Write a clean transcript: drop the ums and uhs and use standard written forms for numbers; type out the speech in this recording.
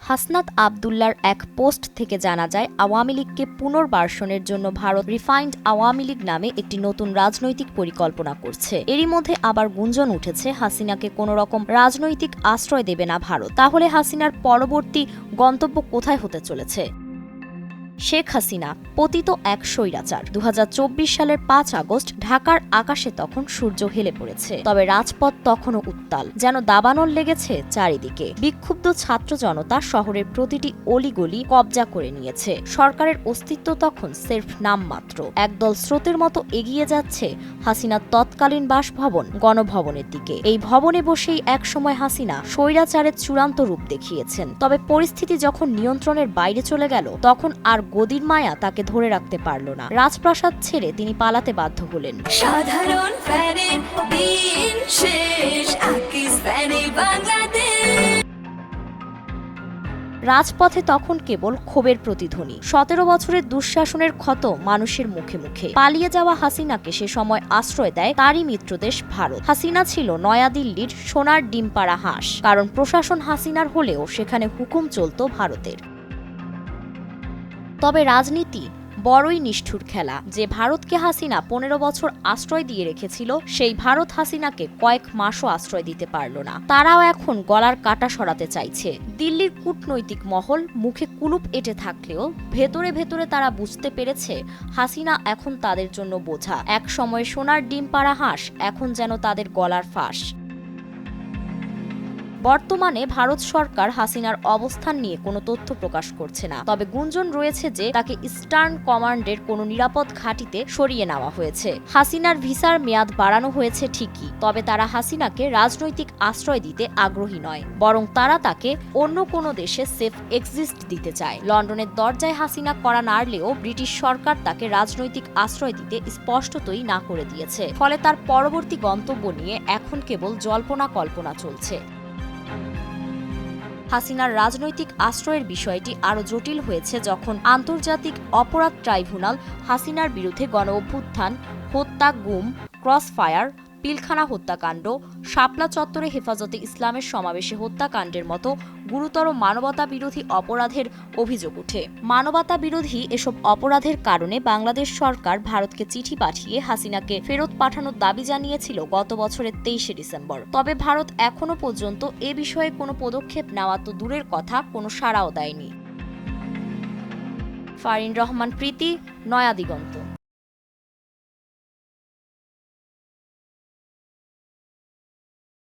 হাসনাত আবদুল্লার এক পোস্ট থেকে জানা যায়, আওয়ামী লীগকে পুনর্বাসনের জন্য ভারত রিফাইন্ড আওয়ামী লীগ নামে একটি নতুন রাজনৈতিক পরিকল্পনা করছে। এরই মধ্যে আবার গুঞ্জন উঠেছে, হাসিনাকে কোনো রকম রাজনৈতিক আশ্রয় দেবে না ভারত। তাহলে হাসিনার পরবর্তী গন্তব্য কোথায় হতে চলেছে? শেখ হাসিনা পতিত এক স্বৈরাচার। ২০২৪ সালের ৫ আগস্ট ঢাকার আকাশে তখন সূর্য হেলে পড়েছে, তবে রাজপথ তখনও উত্তাল, যেন দাবানল লেগেছে চারিদিকে। বিক্ষুব্ধ ছাত্র জনতা শহরের প্রতিটি অলিগলি কবজা করে নিয়েছে। সরকারের অস্তিত্ব তখন সির্ফ নামমাত্র। একদল স্রোতের মতো এগিয়ে যাচ্ছে হাসিনার তৎকালীন বাসভবন গণভবনের দিকে। এই ভবনে বসেই একসময় হাসিনা স্বৈরাচারের চূড়ান্ত রূপ দেখিয়েছেন। তবে পরিস্থিতি যখন নিয়ন্ত্রণের বাইরে চলে গেল, তখন আর গদির মায়া তাকে ধরে রাখতে পারল না। রাজপ্রাসাদ ছেড়ে তিনি পালাতে বাধ্য হলেন। সাধারণ ফ্যানের দিন শেষ, পাকিস্তানি বাংলাদেশ। রাজপথে তখন কেবল ক্ষোভের প্রতিধ্বনি। ১৭ বছরের দুঃশাসনের ক্ষত মানুষের মুখে মুখে। পালিয়ে যাওয়া হাসিনাকে সে সময় আশ্রয় দেয় তারই মিত্রদেশ ভারত। হাসিনা ছিল নয়াদিল্লির সোনার ডিম পাড়া হাঁস, কারণ প্রশাসন হাসিনার হলেও সেখানে হুকুম চলত ভারতের। তবে রাজনীতি বড়ই নিষ্ঠুর খেলা। যে ভারতকে হাসিনা ১৫ বছর আশ্রয় দিয়ে রেখেছিল, সেই ভারত হাসিনাকে কয়েক মাসও আশ্রয় দিতে পারল না। তারাও এখন গলার কাটা সরাতে চাইছে। দিল্লির কূটনৈতিক মহল মুখে কুলুপ এঁটে থাকলেও ভেতরে ভেতরে তারা বুঝতে পেরেছে, হাসিনা এখন তাদের জন্য বোঝা। এক সময় সোনার ডিম পাড়া হাঁস, এখন যেন তাদের গলার ফাঁস। বর্তমানে ভারত সরকার হাসিনার অবস্থান নিয়ে কোনো তথ্য প্রকাশ করছে না। তবে গুঞ্জন রয়েছে যে তাকে ইস্টার্ন কমান্ডের কোনো নিরাপদ ঘাঁটিতে সরিয়ে নেওয়া হয়েছে। হাসিনার ভিসার মেয়াদ বাড়ানো হয়েছে ঠিকই, তবে তারা হাসিনাকে রাজনৈতিক আশ্রয় দিতে আগ্রহী নয়, বরং তারা তাকে অন্য কোনো দেশে সেফ এক্সিস্ট দিতে চায়। লন্ডনের দরজায় হাসিনা কড়া নাড়লেও ব্রিটিশ সরকার তাকে রাজনৈতিক আশ্রয় দিতে স্পষ্টতই না করে দিয়েছে। ফলে তার পরবর্তী গন্তব্য নিয়ে এখন কেবল জল্পনা কল্পনা চলছে। হাসিনার রাজনৈতিক আশ্রয়ের বিষয়টি আরও জটিল হয়েছে যখন আন্তর্জাতিক অপরাধ ট্রাইব্যুনাল হাসিনার বিরুদ্ধে গণঅভ্যুত্থান, হত্যা, গুম, ক্রসফায়ার, পিলখানা হত্যাকাণ্ড, শাপলা চত্বরে হেফাজতে ইসলামের সমাবেশে হত্যাকাণ্ডের মতো গুরুতর মানবতা বিরোধী অপরাধের অভিযোগ ওঠে। মানবতা বিরোধী এসব অপরাধের কারণে বাংলাদেশ সরকার ভারতকে চিঠি পাঠিয়ে হাসিনাকে ফেরত পাঠানোর দাবি জানিয়েছিল গত বছরের ২৩শে ডিসেম্বর। তবে ভারত এখনো পর্যন্ত এ বিষয়ে কোনো পদক্ষেপ নেওয়া তো দূরের কথা, কোনো সাড়াও দেয়নি। ফারিন রহমান প্রীতি, নয়া দিগন্ত।